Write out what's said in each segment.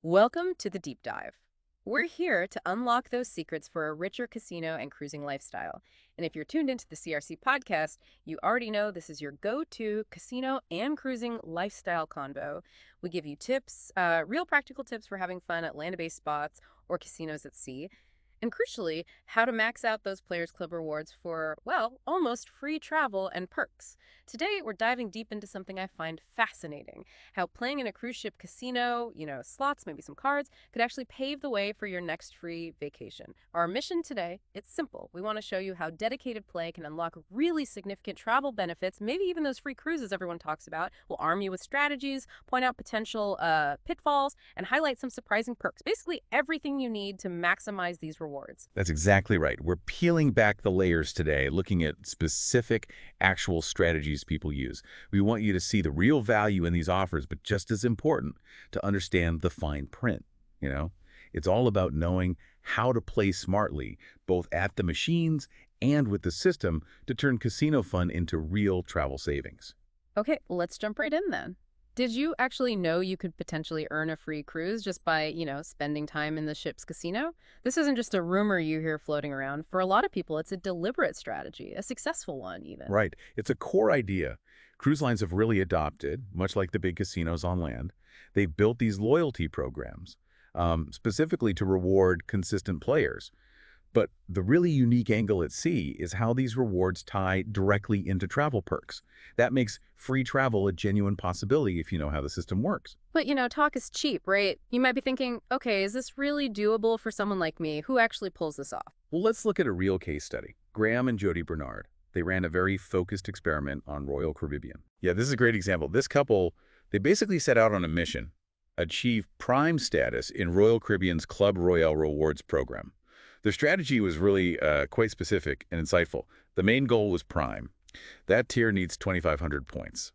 Welcome to the Deep Dive. We're here to unlock those secrets for a richer casino and cruising lifestyle. And if you're tuned into the CRC podcast, you already know this is your go-to casino and cruising lifestyle convo. We give you tips, real practical tips for having fun at land-based spots or casinos at sea. And crucially, how to max out those Players Club rewards for, well, almost free travel and perks. Today, we're diving deep into something I find fascinating, how playing in a cruise ship casino, slots, maybe some cards, could actually pave the way for your next free vacation. Our mission today, it's simple. We want to show you how dedicated play can unlock really significant travel benefits, maybe even those free cruises everyone talks about. We'll arm you with strategies, point out potential pitfalls, and highlight some surprising perks. Basically, everything you need to maximize these rewards. That's exactly right. We're peeling back the layers today, looking at specific, actual strategies people use. We want you to see the real value in these offers, but just as important, to understand the fine print. It's all about knowing how to play smartly, both at the machines and with the system, to turn casino fun into real travel savings. Okay, let's jump right in then. Did you actually know you could potentially earn a free cruise just by, spending time in the ship's casino? This isn't just a rumor you hear floating around. For a lot of people, it's a deliberate strategy, a successful one even. Right. It's a core idea. Cruise lines have really adopted, much like the big casinos on land. They've built these loyalty programs, specifically to reward consistent players. But the really unique angle at sea is how these rewards tie directly into travel perks. That makes free travel a genuine possibility if you know how the system works. But, talk is cheap, right? You might be thinking, okay, is this really doable for someone like me? Who actually pulls this off? Well, let's look at a real case study. Graham and Jody Bernard. They ran a very focused experiment on Royal Caribbean. Yeah, this is a great example. This couple, they basically set out on a mission, achieve prime status in Royal Caribbean's Club Royale Rewards program. Their strategy was really quite specific and insightful. The main goal was prime. That tier needs 2,500 points.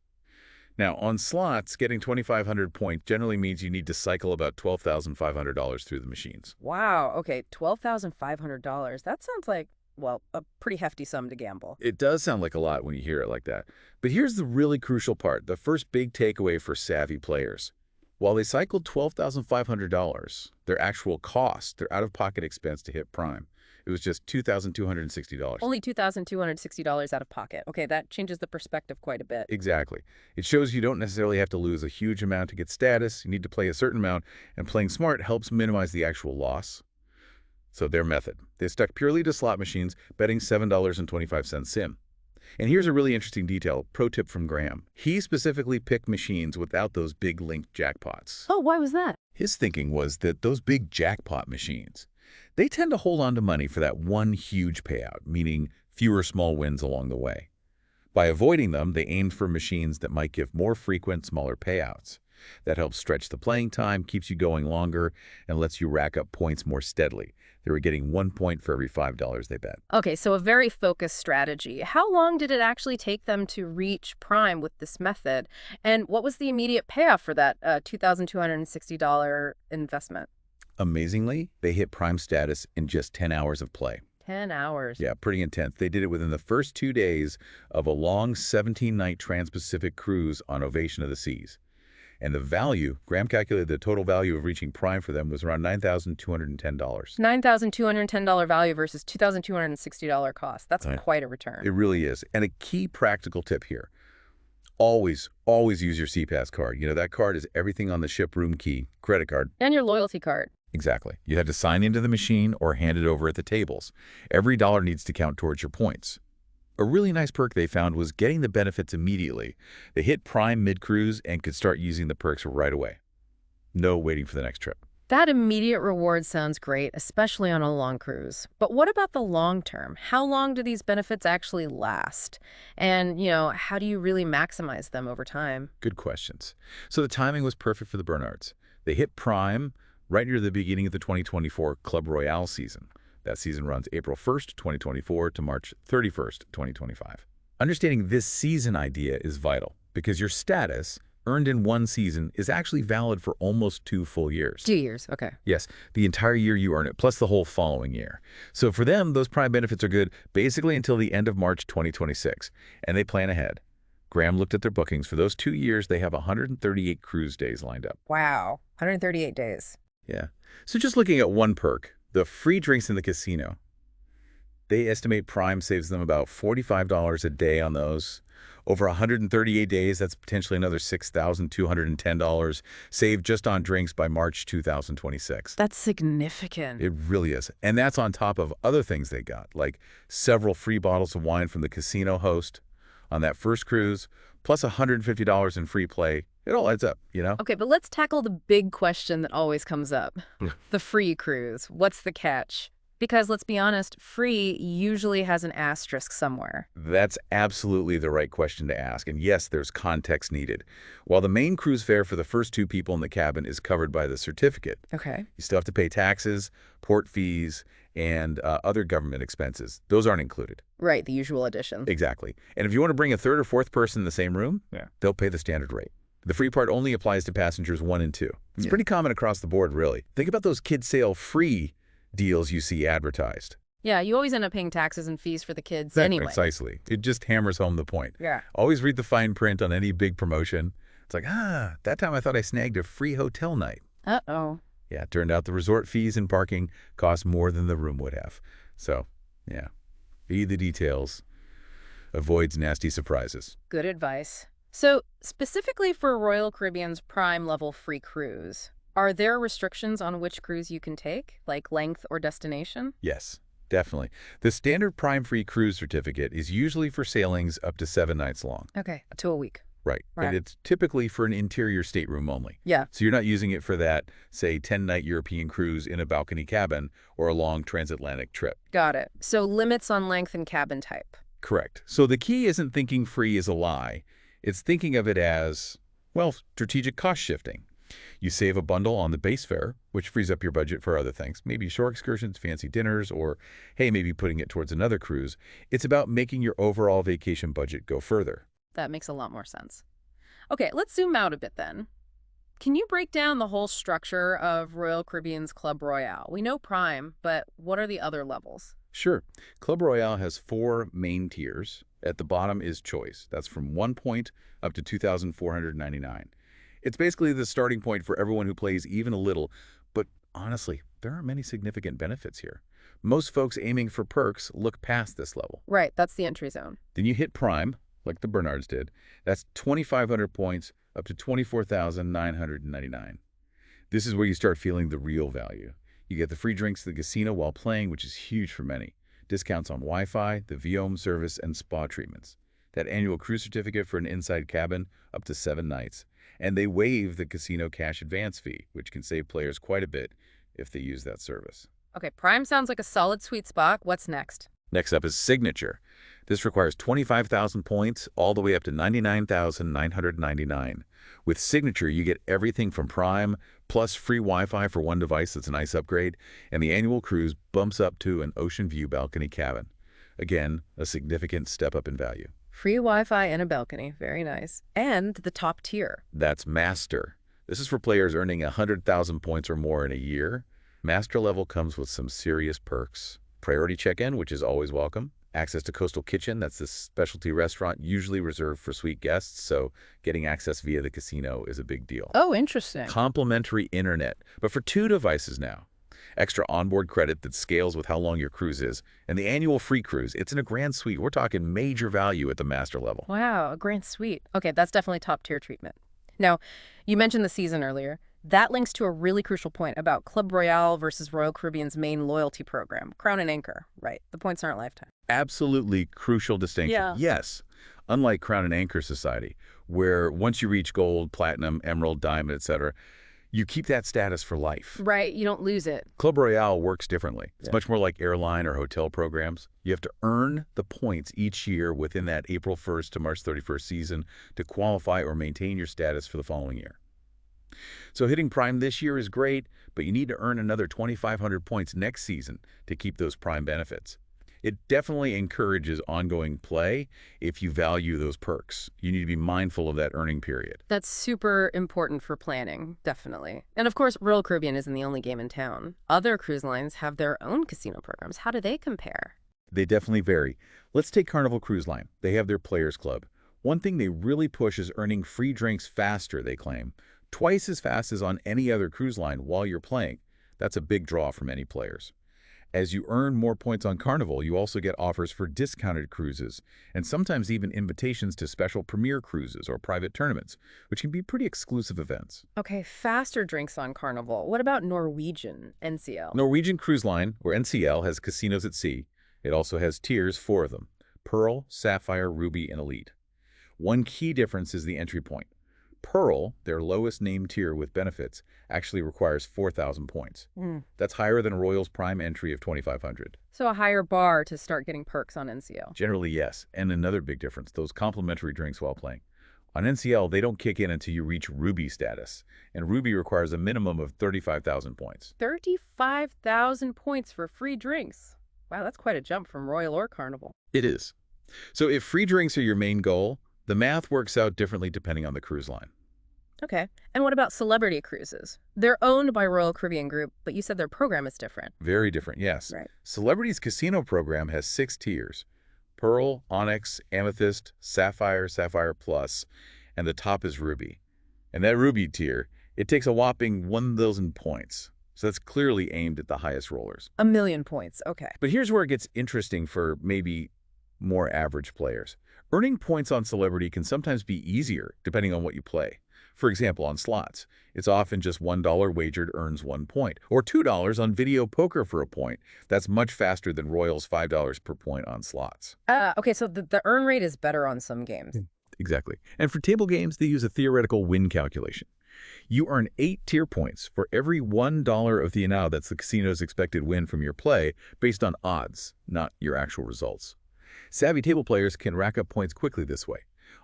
Now, on slots, getting 2,500 points generally means you need to cycle about $12,500 through the machines. Wow, okay, $12,500. That sounds like, well, a pretty hefty sum to gamble. It does sound like a lot when you hear it like that. But here's the really crucial part, the first big takeaway for savvy players. While they cycled $12,500, their actual cost, their out-of-pocket expense to hit prime, it was just $2,260. Only $2,260 out of pocket. Okay, that changes the perspective quite a bit. Exactly. It shows you don't necessarily have to lose a huge amount to get status. You need to play a certain amount, and playing smart helps minimize the actual loss. So their method. They stuck purely to slot machines, betting $7.25 sim. And here's a really interesting detail, pro tip from Graham. He specifically picked machines without those big linked jackpots. Oh, why was that? His thinking was that those big jackpot machines, they tend to hold on to money for that one huge payout, meaning fewer small wins along the way. By avoiding them, they aimed for machines that might give more frequent, smaller payouts. That helps stretch the playing time, keeps you going longer, and lets you rack up points more steadily. They were getting 1 point for every $5 they bet. Okay, so a very focused strategy. How long did it actually take them to reach prime with this method? And what was the immediate payoff for that $2,260 investment? Amazingly, they hit prime status in just 10 hours of play. 10 hours. Yeah, pretty intense. They did it within the first 2 days of a long 17-night trans-Pacific cruise on Ovation of the Seas. And the value, Graham calculated the total value of reaching prime for them was around $9,210. $9,210 value versus $2,260 cost. That's Right. quite a return. It really is. And a key practical tip here, always use your CPAS card. That card is everything on the ship room key, credit card. And your loyalty card. Exactly. You have to sign into the machine or hand it over at the tables. Every dollar needs to count towards your points. A really nice perk they found was getting the benefits immediately. They hit prime mid-cruise and could start using the perks right away. No waiting for the next trip. That immediate reward sounds great, especially on a long cruise. But what about the long term? How long do these benefits actually last? And, how do you really maximize them over time? Good questions. So the timing was perfect for the Bernards. They hit prime right near the beginning of the 2024 Club Royale season. That season runs April 1st, 2024 to March 31st, 2025. Understanding this season idea is vital because your status earned in one season is actually valid for almost 2 full years. 2 years, okay. Yes, the entire year you earn it, plus the whole following year. So for them, those prime benefits are good basically until the end of March 2026, and they plan ahead. Graham looked at their bookings. For those 2 years, they have 138 cruise days lined up. Wow. 138 days. Yeah. So just looking at one perk, the free drinks in the casino, they estimate Prime saves them about $45 a day on those. Over 138 days, that's potentially another $6,210 saved just on drinks by March 2026. That's significant. It really is. And that's on top of other things they got, like several free bottles of wine from the casino host on that first cruise, plus $150 in free play. It all adds up, you know? Okay, but let's tackle the big question that always comes up. Yeah. The free cruise. What's the catch? Because let's be honest, free usually has an asterisk somewhere. That's absolutely the right question to ask. And yes, there's context needed. While the main cruise fare for the first two people in the cabin is covered by the certificate, Okay. you still have to pay taxes, port fees, and other government expenses. Those aren't included. Right, the usual addition. Exactly. And if you want to bring a third or fourth person in the same room, they'll pay the standard rate. The free part only applies to passengers 1 and 2. It's pretty common across the board, really. Think about those kids sail free deals you see advertised. Yeah, you always end up paying taxes and fees for the kids anyway. Precisely. It just hammers home the point. Yeah. Always read the fine print on any big promotion. It's like, that time I thought I snagged a free hotel night. Uh-oh. Yeah, it turned out the resort fees and parking cost more than the room would have. So, yeah, read the details. Avoids nasty surprises. Good advice. So, specifically for Royal Caribbean's Prime level free cruise, are there restrictions on which cruise you can take, like length or destination? Yes, definitely. The standard Prime Free Cruise certificate is usually for sailings up to 7 nights long. Okay, to a week. Right. Right. And it's typically for an interior stateroom only. Yeah. So you're not using it for that, say, 10-night European cruise in a balcony cabin or a long transatlantic trip. Got it. So limits on length and cabin type. Correct. So the key isn't thinking free is a lie. It's thinking of it as, well, strategic cost shifting. You save a bundle on the base fare, which frees up your budget for other things, maybe shore excursions, fancy dinners, or, hey, maybe putting it towards another cruise. It's about making your overall vacation budget go further. That makes a lot more sense. Okay, let's zoom out a bit then. Can you break down the whole structure of Royal Caribbean's Club Royale? We know Prime, but what are the other levels? Sure. Club Royale has 4 main tiers. At the bottom is Choice. That's from 1 point up to $2,499. It's basically the starting point for everyone who plays even a little, but honestly, there aren't many significant benefits here. Most folks aiming for perks look past this level. Right, that's the entry zone. Then you hit Prime, like the Bernards did. That's 2,500 points up to $24,999. This is where you start feeling the real value. You get the free drinks to the casino while playing, which is huge for many. Discounts on Wi-Fi, the Viome service, and spa treatments. That annual cruise certificate for an inside cabin up to 7 nights. And they waive the casino cash advance fee, which can save players quite a bit if they use that service. Okay, Prime sounds like a solid sweet spot. What's next? Next up is Signature. This requires 25,000 points all the way up to 99,999. With Signature, you get everything from Prime, plus free Wi-Fi for one device that's a nice upgrade, and the annual cruise bumps up to an ocean view balcony cabin. Again, a significant step up in value. Free Wi-Fi and a balcony. Very nice. And the top tier. That's Master. This is for players earning 100,000 points or more in a year. Master level comes with some serious perks. Priority check-in, which is always welcome. Access to Coastal Kitchen, that's this specialty restaurant usually reserved for suite guests, so getting access via the casino is a big deal. Oh, interesting. Complimentary internet, but for 2 devices now. Extra onboard credit that scales with how long your cruise is. And the annual free cruise, it's in a grand suite. We're talking major value at the Master level. Wow, a grand suite. Okay, that's definitely top tier treatment. Now, you mentioned the season earlier. That links to a really crucial point about Club Royale versus Royal Caribbean's main loyalty program, Crown and Anchor. Right, the points aren't lifetime. Absolutely crucial distinction. Yeah. Yes. Unlike Crown and Anchor Society, where once you reach gold, platinum, emerald, diamond, etc., you keep that status for life. Right, you don't lose it. Club Royale works differently. It's much more like airline or hotel programs. You have to earn the points each year within that April 1st to March 31st season to qualify or maintain your status for the following year. So hitting Prime this year is great, but you need to earn another 2,500 points next season to keep those Prime benefits. It definitely encourages ongoing play if you value those perks. You need to be mindful of that earning period. That's super important for planning, definitely. And of course, Royal Caribbean isn't the only game in town. Other cruise lines have their own casino programs. How do they compare? They definitely vary. Let's take Carnival Cruise Line. They have their Players Club. One thing they really push is earning free drinks faster, they claim. twice as fast as on any other cruise line while you're playing. That's a big draw for many players. As you earn more points on Carnival, you also get offers for discounted cruises, and sometimes even invitations to special premier cruises or private tournaments, which can be pretty exclusive events. Okay, faster drinks on Carnival. What about Norwegian, NCL? Norwegian Cruise Line, or NCL, has casinos at sea. It also has tiers, 4 of them: Pearl, Sapphire, Ruby, and Elite. One key difference is the entry point. Pearl, their lowest named tier with benefits, actually requires 4,000 points. That's higher than Royal's prime entry of 2,500. So a higher bar to start getting perks on NCL. Generally, yes. And another big difference, those complimentary drinks while playing. On NCL, they don't kick in until you reach Ruby status, and Ruby requires a minimum of 35,000 points. 35,000 points for free drinks. Wow, that's quite a jump from Royal or Carnival. It is. So if free drinks are your main goal, the math works out differently depending on the cruise line. Okay. And what about celebrity cruises? They're owned by Royal Caribbean Group, but you said their program is different. Very different, yes. Right. Celebrity's casino program has 6 tiers: Pearl, Onyx, Amethyst, Sapphire, Sapphire Plus, and the top is Ruby. And that Ruby tier, it takes a whopping 1,000 points. So that's clearly aimed at the highest rollers. 1,000,000 points. Okay. But here's where it gets interesting for maybe more average players. Earning points on Celebrity can sometimes be easier depending on what you play. For example, on slots, it's often just $1 wagered earns 1 point, or $2 on video poker for a point. That's much faster than Royal's $5 per point on slots. Okay, so the earn rate is better on some games. Exactly. And for table games, they use a theoretical win calculation. You earn 8 tier points for every $1 of the amount that's the casino's expected win from your play based on odds, not your actual results. Savvy table players can rack up points quickly this way.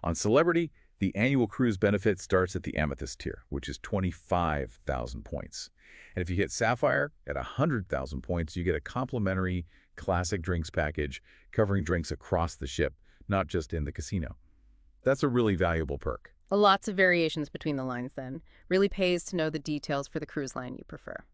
On Celebrity, the annual cruise benefit starts at the Amethyst tier, which is 25,000 points. And if you hit Sapphire at 100,000 points, you get a complimentary classic drinks package covering drinks across the ship, not just in the casino. That's a really valuable perk. Lots of variations between the lines then. Really pays to know the details for the cruise line you prefer.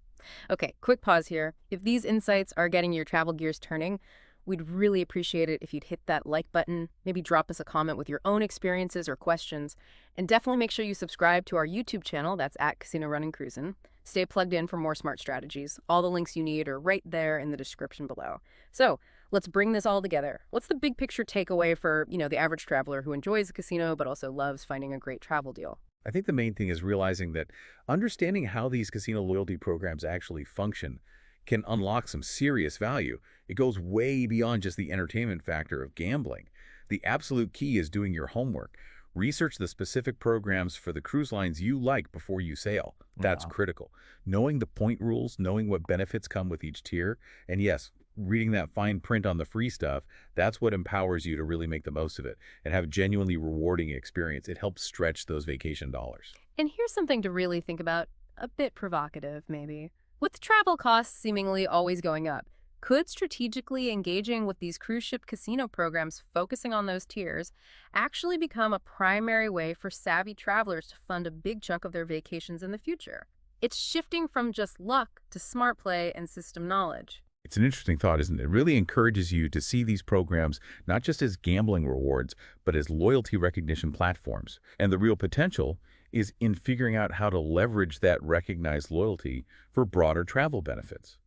Okay, quick pause here. If these insights are getting your travel gears turning, we'd really appreciate it if you'd hit that like button, maybe drop us a comment with your own experiences or questions, and definitely make sure you subscribe to our YouTube channel, that's at Casino Run and Cruisin'. Stay plugged in for more smart strategies. All the links you need are right there in the description below. So let's bring this all together. What's the big picture takeaway for, the average traveler who enjoys the casino but also loves finding a great travel deal? I think the main thing is realizing that understanding how these casino loyalty programs actually function can unlock some serious value. It goes way beyond just the entertainment factor of gambling. The absolute key is doing your homework. Research the specific programs for the cruise lines you like before you sail. That's critical. Knowing the point rules, knowing what benefits come with each tier, and yes, reading that fine print on the free stuff, that's what empowers you to really make the most of it and have a genuinely rewarding experience. It helps stretch those vacation dollars. And here's something to really think about, a bit provocative maybe. With travel costs seemingly always going up, could strategically engaging with these cruise ship casino programs focusing on those tiers actually become a primary way for savvy travelers to fund a big chunk of their vacations in the future? It's shifting from just luck to smart play and system knowledge. It's an interesting thought, isn't it? It really encourages you to see these programs not just as gambling rewards, but as loyalty recognition platforms. And the real potential is in figuring out how to leverage that recognized loyalty for broader travel benefits.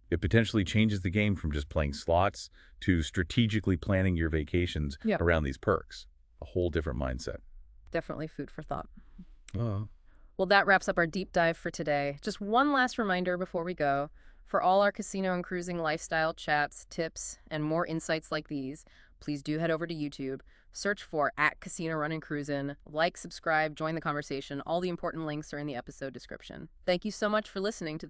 It potentially changes the game from just playing slots to strategically planning your vacations around these perks. A whole different mindset. Definitely food for thought. Oh. Well, that wraps up our deep dive for today. Just one last reminder before we go. For all our casino and cruising lifestyle chats, tips, and more insights like these, please do head over to YouTube. Search for @Casino Run and Cruisin'. Like, subscribe, join the conversation. All the important links are in the episode description. Thank you so much for listening to